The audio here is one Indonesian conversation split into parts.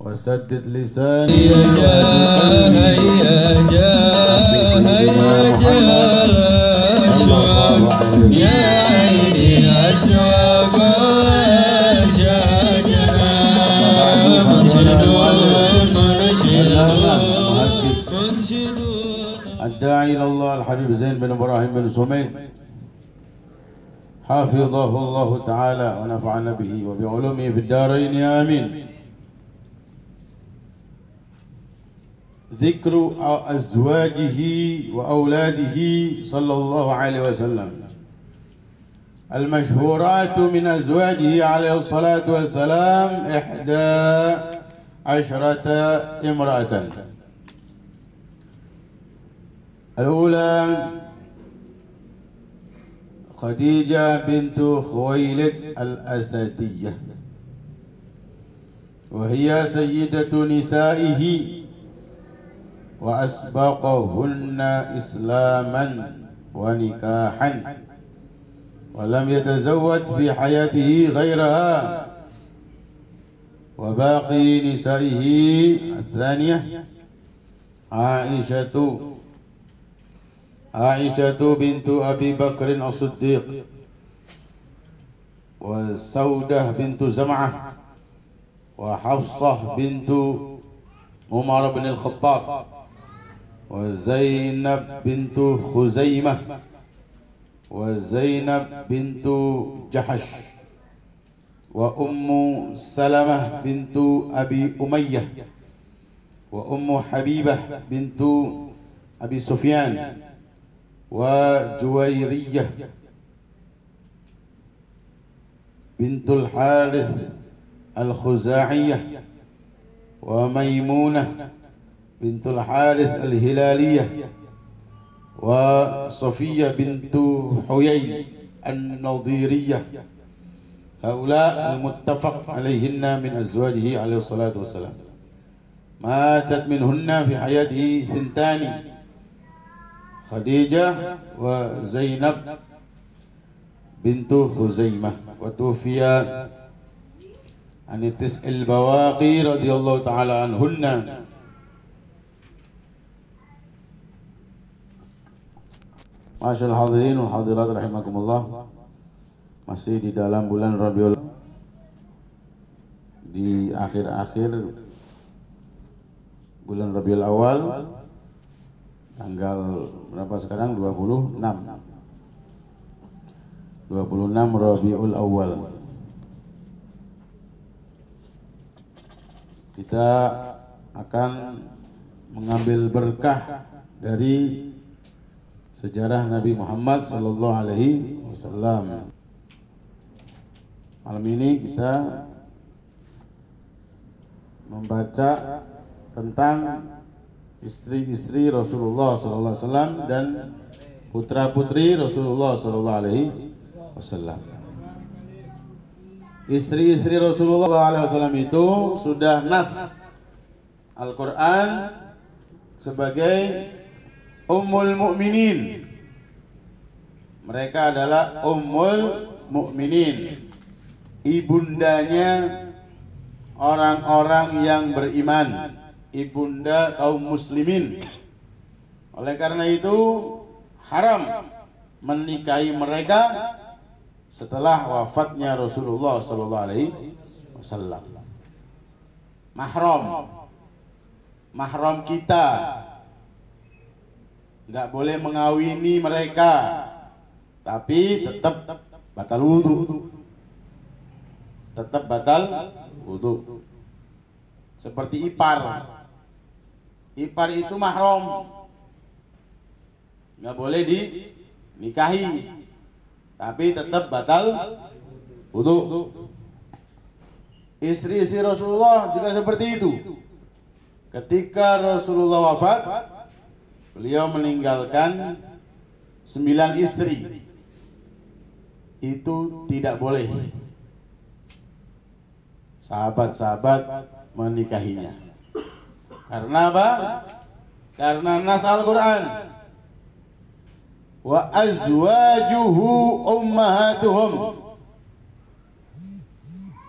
وسدد لساني يا جاه يا جاه يا جاه يا عيني أشواق وأشواقنا منشد الداعي إلى الله الحبيب زين بن إبراهيم بن سميد حفظه الله تعالى ونفعنا به وبعلومه في الدارين آمين. ذكر أزواجه وأولاده صلى الله عليه وسلم. المشهورات من أزواجه عليه الصلاة والسلام 11 امرأة. الأولى خديجة بنت خويلد الأسدية، وهي سيدة نسائه وأسبقهن إسلاما ونكاحا، ولم يتزوج في حياته غيرها. وباقي نسائه الثانية عائشة بنت أبي بكر الصديق، وسودة بنت زمعة، وحفصة بنت عمر بن الخطاب، وزينب بنت خزيمة، وزينب بنت جحش، وأم سلمة بنت أبي أمية، وأم حبيبة بنت أبي سفيان، وجويرية بنت الحارث الخزاعية، وميمونة بنت الحارث الهلالية، وصفية بنت حيي النظيرية. هؤلاء المتفق عليهن من أزواجه عليه الصلاة والسلام. ماتت منهن في حياته 2، خديجة وزينب بنت خزيمة، وتوفي عن 9 البواقي رضي الله تعالى عنهن. Masyaallah hadirin wal hadirat rahimakumullah. Masih di dalam bulan Rabiul, di akhir-akhir bulan Rabiul Awal, tanggal berapa sekarang? 26 Rabiul Awal. Kita akan mengambil berkah dari sejarah Nabi Muhammad sallallahu alaihi wasallam. Malam ini kita membaca tentang istri-istri Rasulullah sallallahu alaihi wasallam dan putra-putri Rasulullah sallallahu alaihi wasallam. Istri-istri Rasulullah sallallahu alaihi wasallam itu sudah nas Al-Qur'an sebagai Ummul Mukminin. Mereka adalah Ummul Mukminin, ibundanya orang-orang yang beriman, ibunda kaum muslimin. Oleh karena itu haram menikahi mereka setelah wafatnya Rasulullah sallallahu alaihi wasallam. Mahram kita nggak boleh mengawini mereka, tapi tetap batal wudu. Seperti ipar itu mahram, nggak boleh dinikahi, tapi tetap batal wudu. Istri-istri Rasulullah juga seperti itu. Ketika Rasulullah wafat, beliau meninggalkan 9 istri. Itu tidak boleh sahabat-sahabat menikahinya. Karena apa? Karena nas Al-Quran, wa azwajuhu ummahatuhum.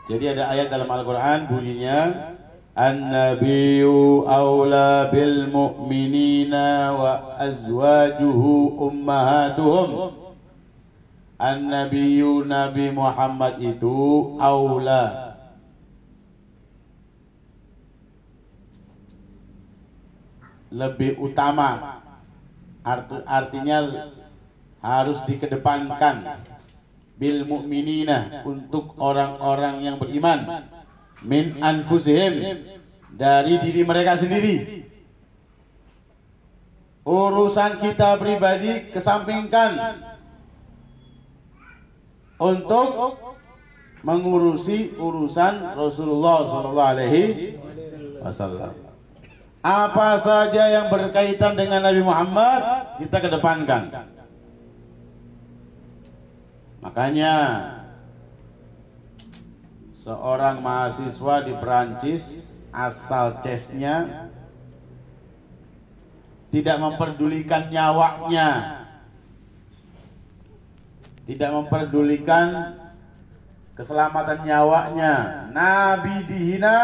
Jadi ada ayat dalam Al-Quran bunyinya, An-nabiyyu awla bil mu'minina wa azwajuhu ummahatuhum. An-nabiyyu Nabi Muhammad itu awla, lebih utama, artinya harus dikedepankan, bil mu'minina, untuk orang-orang yang beriman, min anfusihim, dari diri mereka sendiri. Urusan kita pribadi kesampingkan untuk mengurusi urusan Rasulullah SAW. Apa saja yang berkaitan dengan Nabi Muhammad kita kedepankan. Makanya seorang mahasiswa di Perancis, asal CES-nya, tidak memperdulikan nyawanya, tidak memperdulikan keselamatan nyawanya. Nabi dihina,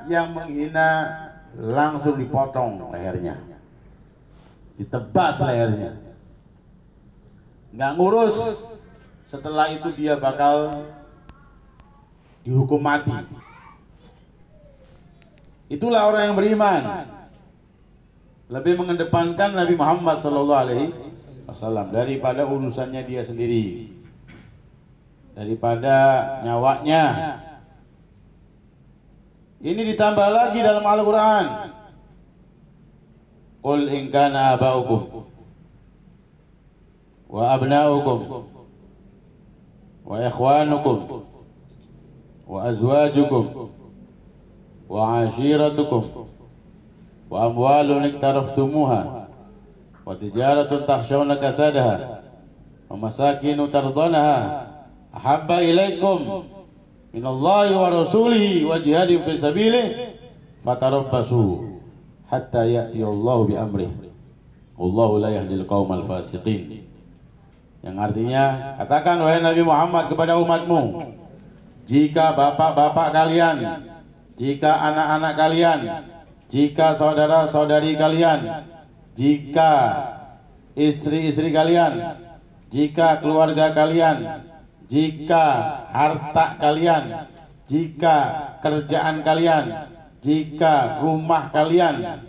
yang menghina langsung dipotong lehernya, ditebas lehernya, nggak ngurus. Setelah itu dia bakal dihukum mati. Itulah orang yang beriman, lebih mengedepankan Nabi Muhammad SAW daripada urusannya dia sendiri, daripada nyawanya. Ini ditambah lagi dalam Al-Quran. Qul in kana aba'ukum wa abna'ukum wa ikhwanukum wa azwajukum wa ashiratukum wa amwalun iktaraftumuha wa tijaratun takhshawna kasadaha wa masakinu tardanaha ahabba ilaikum minallahi wa rasulihi wa jihadin fi sabilihi fatarabbasu hatta ya'ti Allahu bi amrih wallahu la yahdil qaumal fasiqin. Yang artinya, katakan wahai Nabi Muhammad kepada umatmu, jika bapak-bapak kalian, jika anak-anak kalian, jika saudara-saudari kalian, jika istri-istri kalian, jika keluarga kalian, jika harta kalian, jika kerjaan kalian, jika rumah kalian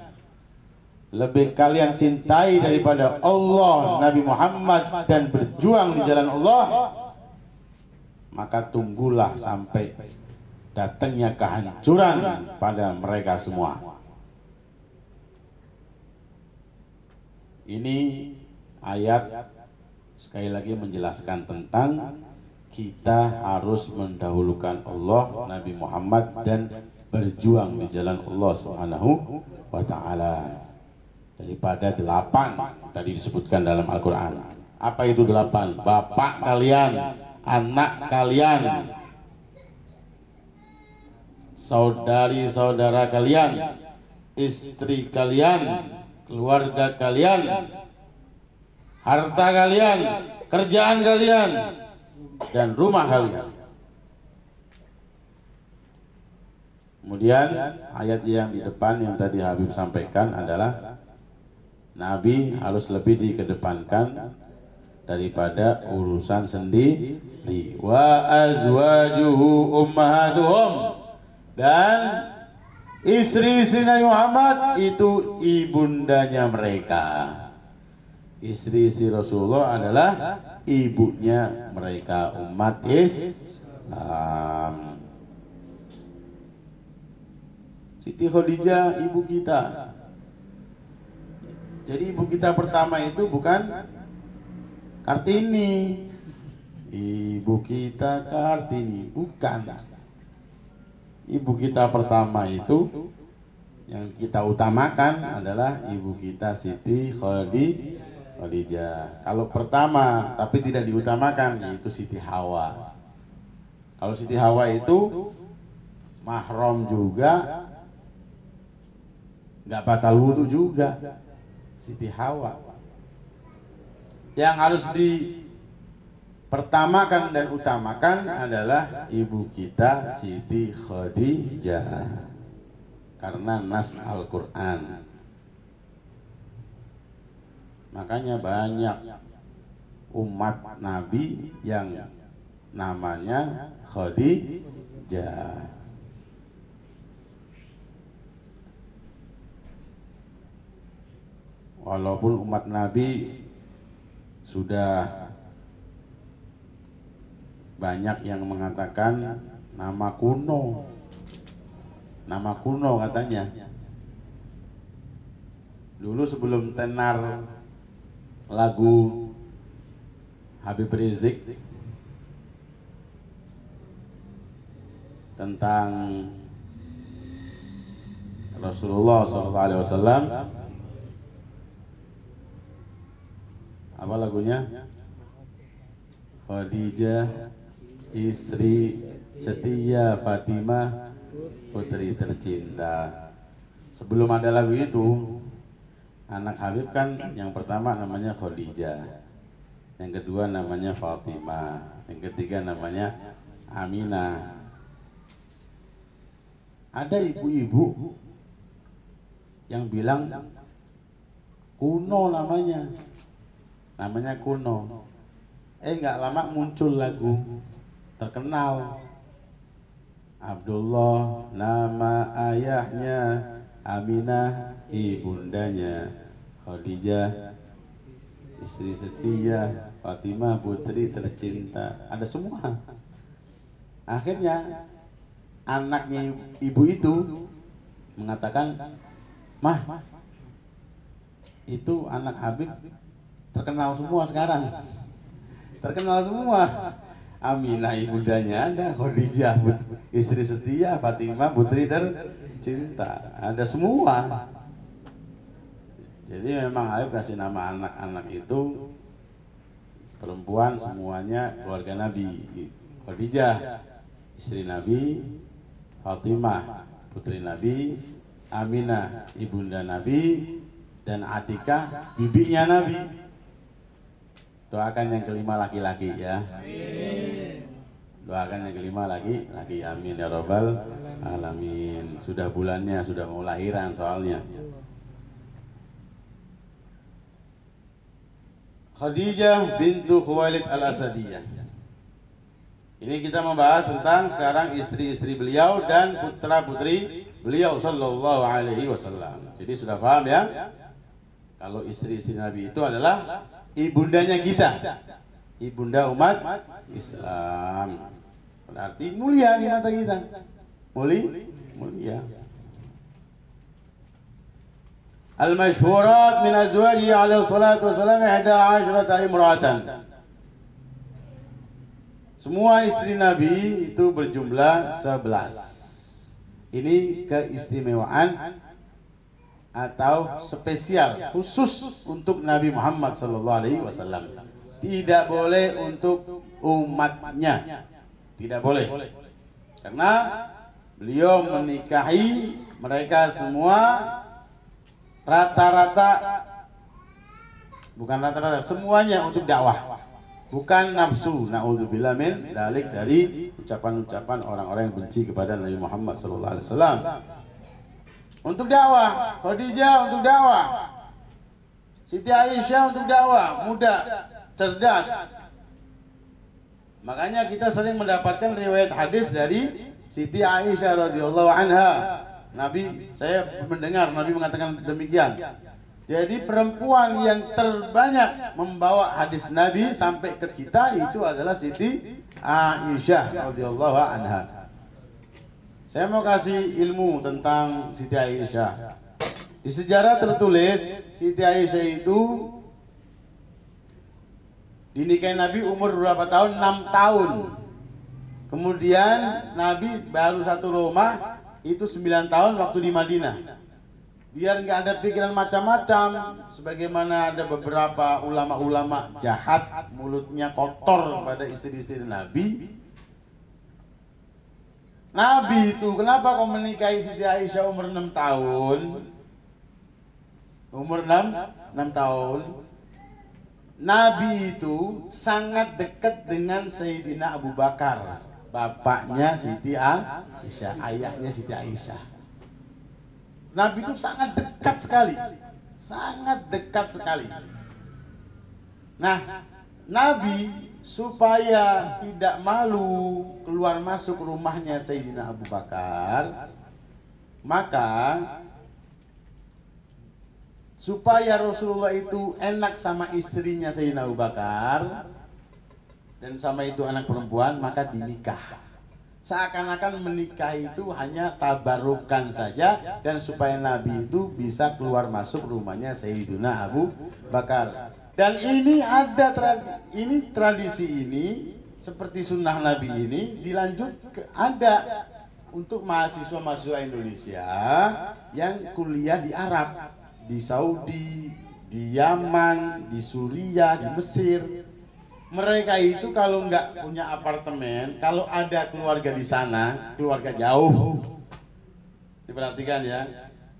lebih kalian cintai daripada Allah, Nabi Muhammad, dan berjuang di jalan Allah, maka tunggulah sampai datangnya kehancuran pada mereka semua. Ini ayat sekali lagi menjelaskan tentang kita harus mendahulukan Allah, Nabi Muhammad, dan berjuang di jalan Allah Subhanahu wa ta'ala daripada 8 tadi disebutkan dalam Al-Quran. Apa itu 8? Bapak kalian, anak kalian, saudari-saudara kalian, istri kalian, keluarga kalian, harta kalian, kerjaan kalian, dan rumah kalian. Kemudian ayat yang di depan yang tadi Habib sampaikan adalah Nabi harus lebih dikedepankan daripada urusan sendiri. Wa azwajuhu ummahatuhum, dan istri-istri Nabi Muhammad itu ibundanya mereka. Istri-istri Rasulullah adalah ibunya mereka, umat Islam. Siti Khadijah ibu kita. Jadi ibu kita pertama itu bukan Kartini. Ibu kita Kartini, bukan. Ibu kita pertama itu yang kita utamakan adalah ibu kita Siti Khadijah. Kalau pertama tapi tidak diutamakan, yaitu Siti Hawa. Kalau Siti Hawa itu mahram juga, nggak batal wudhu juga. Siti Hawa yang harus dipertamakan dan utamakan adalah ibu kita Siti Khadijah. karena nas Al-Quran. Makanya banyak umat Nabi yang namanya Khadijah. Walaupun umat Nabi sudah banyak yang mengatakan nama kuno katanya. Dulu sebelum tenar lagu Habib Rizik tentang Rasulullah SAW, apa lagunya? Khadijah istri setia, Fatimah putri tercinta. Sebelum ada lagu itu, anak Habib kan yang pertama namanya Khadijah, yang kedua namanya Fatimah, yang ketiga namanya Aminah. Ada ibu-ibu yang bilang kuno namanya kuno. Nggak lama muncul lagu terkenal. Abdullah nama ayahnya, Aminah ibundanya, Khadijah istri setia, Fatimah putri tercinta. Ada semua. Akhirnya anaknya ibu itu mengatakan, "Mah, itu anak Habib terkenal semua sekarang. Terkenal semua. Aminah ibundanya ada, Khadijah istri setia, Fatimah putri tercinta. Ada semua." Jadi memang Habib kasih nama anak-anak itu perempuan semuanya keluarga Nabi. Khadijah istri Nabi, Fatimah putri Nabi, Aminah ibunda Nabi, dan Atikah bibinya Nabi. Doakan yang kelima laki-laki ya. Doakan yang kelima laki-laki. Amin ya robbal alamin. Sudah bulannya, sudah mau lahiran soalnya. Khadijah bintu Khuwailid al-Asadiyah. Ini kita membahas tentang sekarang istri-istri beliau dan putra-putri beliau sallallahu alaihi wasallam. Jadi sudah paham ya? Kalau istri-istri Nabi itu adalah ibundanya kita, ibunda umat Islam. Berarti mulia di mata kita. Mulia. Al-masyhurat min azwaji alaihi salatu wasallam 11 imra'atan. Semua istri Nabi itu berjumlah 11. Ini keistimewaan atau spesial khusus untuk Nabi Muhammad SAW. Tidak boleh untuk umatnya, tidak boleh, karena beliau menikahi mereka semua rata-rata, bukan rata-rata, semuanya untuk dakwah, bukan nafsu. Na'udzubillah min dalik, dari ucapan-ucapan orang-orang yang benci kepada Nabi Muhammad SAW. Untuk dakwah, Khadijah untuk dakwah, Siti Aisyah untuk dakwah, muda, cerdas. Makanya kita sering mendapatkan riwayat hadis dari Siti Aisyah radhiyallahu anha. Saya mendengar Nabi mengatakan demikian. Jadi perempuan yang terbanyak membawa hadis Nabi sampai ke kita itu adalah Siti Aisyah radhiyallahu anha. Saya mau kasih ilmu tentang Siti Aisyah. Di sejarah tertulis Siti Aisyah itu dinikahi Nabi umur berapa tahun? 6 tahun. Kemudian Nabi baru satu rumah itu 9 tahun waktu di Madinah. Biar nggak ada pikiran macam-macam, sebagaimana ada beberapa ulama-ulama jahat, mulutnya kotor kepada istri-istri Nabi. Nabi itu kenapa kau menikahi Siti Aisyah umur 6 tahun? Umur 6 tahun. Nabi itu sangat dekat dengan Sayyidina Abu Bakar, bapaknya Siti Aisyah, ayahnya Siti Aisyah. Nabi itu sangat dekat sekali, sangat dekat sekali. Nah, Nabi supaya tidak malu keluar masuk rumahnya Sayyidina Abu Bakar, maka supaya Rasulullah itu enak sama istrinya Sayyidina Abu Bakar dan sama itu anak perempuan, maka dinikah. Seakan-akan menikah itu hanya tabarukan saja dan supaya Nabi itu bisa keluar masuk rumahnya Sayyidina Abu Bakar. Dan ini ada tradisi ini seperti sunnah Nabi ini ada untuk mahasiswa-mahasiswa Indonesia yang kuliah di Arab, di Saudi, di Yaman, di Suriah, di Mesir. Mereka itu kalau nggak punya apartemen, kalau ada keluarga di sana, keluarga jauh, diperhatikan ya.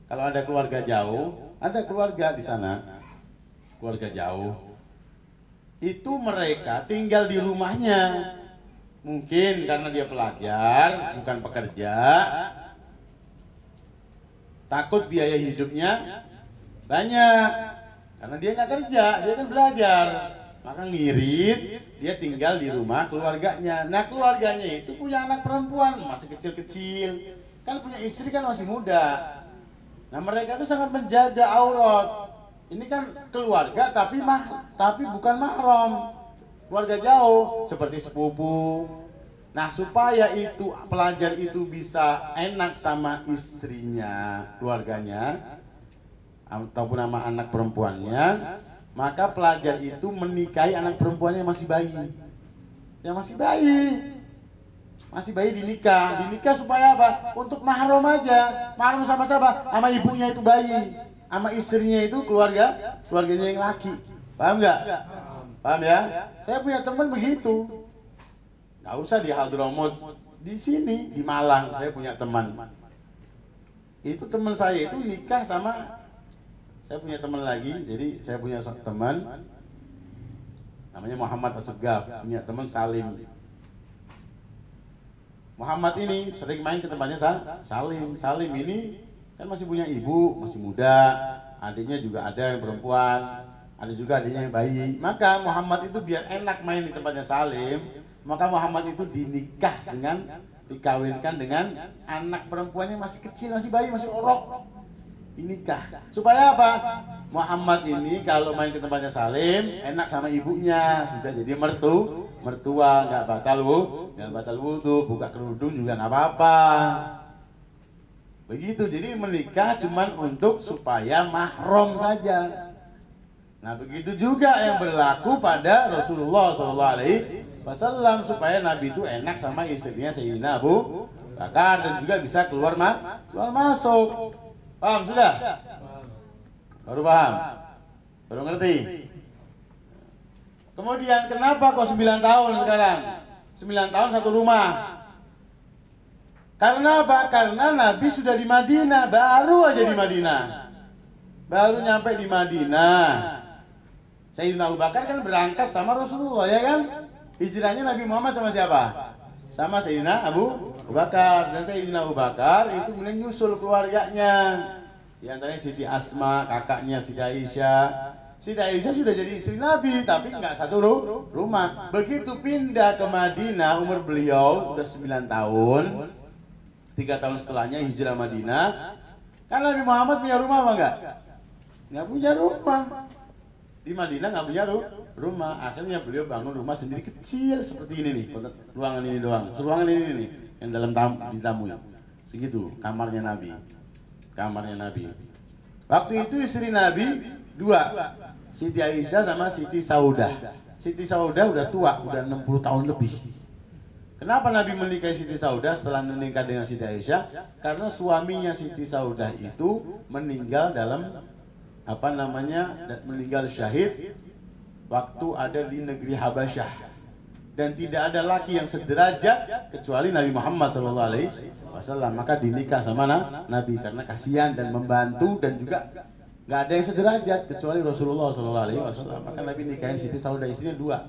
Kalau ada keluarga jauh, ada keluarga di sana, keluarga jauh, itu mereka tinggal di rumahnya. Mungkin karena dia pelajar, bukan pekerja, takut biaya hidupnya banyak, karena dia nggak kerja, dia kan belajar. Maka ngirit, dia tinggal di rumah keluarganya. Nah, keluarganya itu punya anak perempuan masih kecil-kecil, kan punya istri kan masih muda. Nah, mereka itu sangat menjaga aurat. Ini kan keluarga tapi bukan mahram, keluarga jauh seperti sepupu. Nah, supaya itu pelajar itu bisa enak sama istrinya, keluarganya, ataupun sama anak perempuannya, maka pelajar itu menikahi anak perempuannya yang masih bayi. Yang masih bayi dinikah supaya apa? Untuk mahram aja, mahram sama-sama, sama ibunya itu bayi, sama istrinya itu keluarganya yang laki. Paham nggak? Paham ya? Saya punya teman begitu. Nggak usah di Hadramut, di sini di Malang saya punya teman. Itu teman saya itu nikah sama. Saya punya teman lagi, jadi saya punya teman namanya Muhammad Asegaf, punya teman Salim. Muhammad ini sering main ke tempatnya Salim. Salim ini kan masih punya ibu, masih muda, adiknya juga ada yang perempuan, ada juga adiknya yang bayi. Maka Muhammad itu biar enak main di tempatnya Salim, maka Muhammad itu dikawinkan dengan anak perempuannya masih kecil, masih bayi, masih orok. Dinikah supaya apa? Muhammad ini kalau main ke tempatnya Salim enak sama ibunya, sudah jadi mertua, nggak batal wudu, buka kerudung juga nggak apa-apa. Begitu, jadi menikah cuman untuk supaya mahram saja. Nah, begitu juga yang berlaku pada Rasulullah SAW supaya Nabi itu enak sama istrinya Sayyidina Abu Bakar dan juga bisa keluar masuk. Paham sudah? Baru paham? Baru ngerti? Kemudian kenapa kok 9 tahun sekarang? 9 tahun satu rumah. Karena apa? Karena Nabi sudah di Madinah, baru aja di Madinah. Baru nyampe di Madinah. Sayyidina Abu Bakar kan berangkat sama Rasulullah, ya kan? Hijrahnya Nabi Muhammad sama siapa? Sama Sayyidina Abu Bakar. Dan Sayyidina Abu Bakar itu kemudian nyusul keluarganya. Di antaranya Siti Asma, kakaknya Siti Aisyah. Siti Aisyah sudah jadi istri Nabi, tapi nggak satu rumah. Begitu pindah ke Madinah, umur beliau udah 9 tahun. 3 tahun setelahnya hijrah Madinah. Kan Nabi Muhammad punya rumah apa enggak? Nggak punya rumah. Di Madinah nggak punya rumah. Akhirnya beliau bangun rumah sendiri kecil seperti ini nih, ruangan ini doang. Ruangan ini nih yang dalam tamu ya. Segitu kamarnya Nabi. Waktu itu istri Nabi 2, Siti Aisyah sama Siti Saudah. Siti Saudah udah tua, udah 60 tahun lebih. Kenapa Nabi menikahi Siti Saudah setelah menikah dengan Siti Aisyah? Karena suaminya Siti Saudah itu meninggal meninggal syahid waktu ada di negeri Habasyah. Dan tidak ada laki yang sederajat kecuali Nabi Muhammad SAW. Maka dinikah sama Nabi karena kasihan dan membantu, dan juga nggak ada yang sederajat kecuali Rasulullah SAW. Maka Nabi nikahin Siti Saudah, istrinya 2.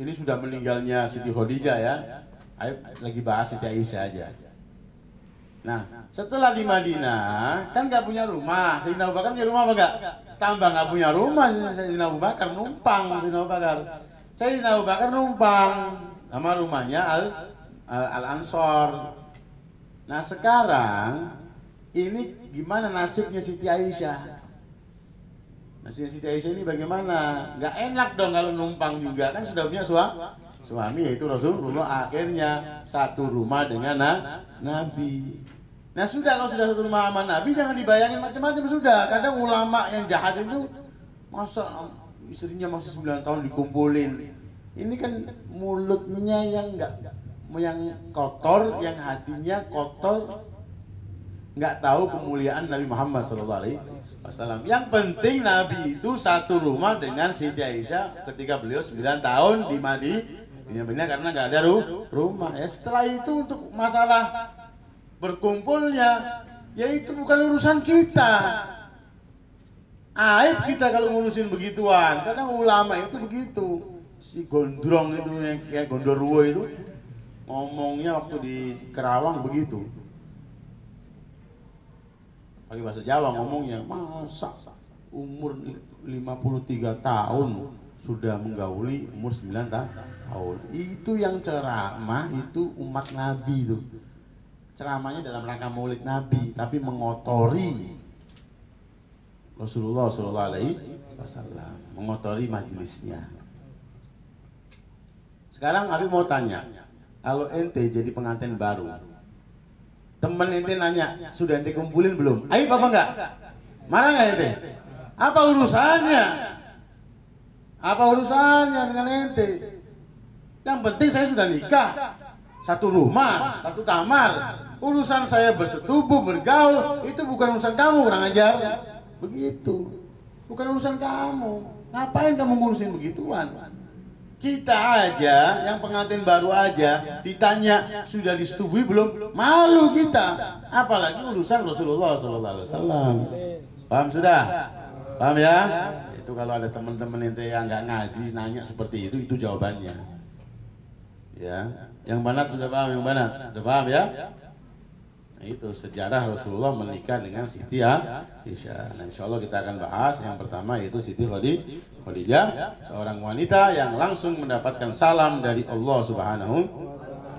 Ini sudah meninggalnya Siti Khadijah ya. Ayo lagi bahas Siti Aisyah aja. Nah, setelah di Madinah kan nggak punya rumah. Sayyidina Abu Bakar punya rumah apa enggak? Tambah nggak punya rumah. Sayyidina Abu Bakar numpang. Sayyidina Abu Bakar numpang. Nama rumahnya Al Ansor. Nah sekarang ini gimana nasibnya Siti Aisyah? Nasibnya Siti Aisyah ini bagaimana? Nggak enak dong kalau numpang juga, kan sudah punya suami yaitu Rasulullah, akhirnya satu rumah dengan Nabi. Nah sudah, kalau sudah satu rumah sama Nabi jangan dibayangin macam-macam sudah. Kadang ulama yang jahat itu masa istrinya masih 9 tahun dikumpulin. Ini kan mulutnya yang kotor, yang hatinya kotor, nggak tahu kemuliaan Nabi Muhammad SAW. Yang penting Nabi itu satu rumah dengan Siti Aisyah ketika beliau 9 tahun di Madinah karena nggak ada rumah. Ya setelah itu untuk masalah berkumpulnya, yaitu bukan urusan kita. Aib kita kalau ngurusin begituan. Kadang ulama itu begitu. Si gondrong itu yang kayak gondorwo itu ngomongnya waktu di Kerawang begitu. Pakai bahasa Jawa ngomongnya, masa umur 53 tahun sudah menggauli umur 9 tahun. Itu yang ceramah itu umat Nabi itu. Ceramahnya dalam rangka maulid Nabi, tapi mengotori Rasulullah SAW, mengotori majelisnya. Sekarang Abi mau tanya, kalau ente jadi pengantin baru, temen ente nanya, sudah ente kumpulin belum? Aib apa enggak? Marah nggak ente? Apa urusannya? Apa urusannya dengan ente? Yang penting saya sudah nikah, satu rumah, satu kamar. Urusan saya bersetubuh, bergaul, itu bukan urusan kamu, kurang ajar. Begitu, bukan urusan kamu. Ngapain kamu ngurusin begituan? Kita aja, yang pengantin baru aja, ditanya sudah disetubui belum? Malu kita. Apalagi urusan Rasulullah SAW. Paham sudah? Paham ya? Itu kalau ada teman-teman ente yang nggak ngaji nanya seperti itu jawabannya. Ya, yang mana sudah paham? Yang mana? Sudah paham ya? Nah, itu sejarah Rasulullah menikah dengan Siti Aisyah. Nah, insya Allah kita akan bahas yang pertama yaitu Siti Khadijah, seorang wanita yang langsung mendapatkan salam dari Allah Subhanahu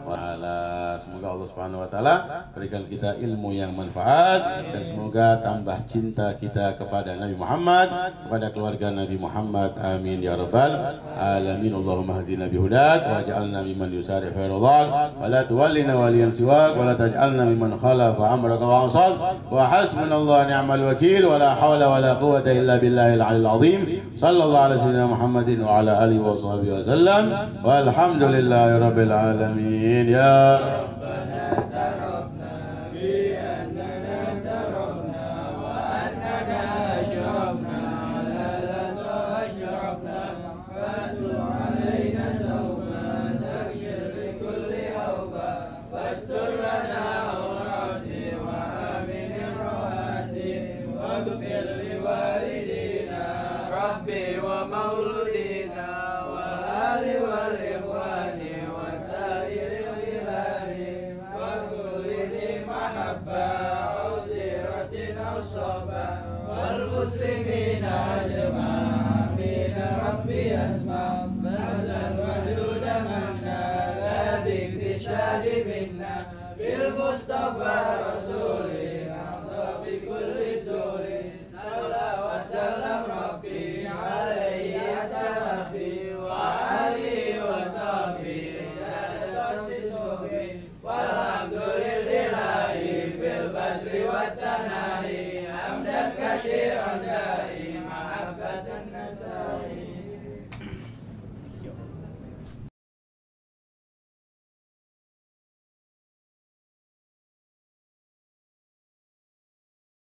wa Ta'ala. Semoga Allah Subhanahu wa Ta'ala berikan kita ilmu yang manfaat dan semoga tambah cinta kita kepada Nabi Muhammad, kepada keluarga Nabi Muhammad. Amin ya rabbal alamin. Allahumma hadina bihudak waj'alna mimman yusari khairullah wa la tuwallina waliyan siwak wa la taj'alna mimman khalafa amraka wa asad wa hasbunallahu ni'mal wakil wa la hawla wa la quwwata illa billahil aliyil azim. Sallallahu alaihi wasallam Muhammadin wa ala alihi wa sahbihi wasallam walhamdulillahi rabbil alamin. Ya Rabbana tarabna bi annana tarabna wa annana ashrafna ala la ashrafna fatu alaina tawban takshir bi kulli hawba wastur lana awrati wa amin rawati wa ghfir li walidina rabbi wa maulidina wa ali wal ikhwani والمسلمين أجمعين ربي أسمع فضلا وجودا منا لا باكتشاف منا بالمصطفى رسول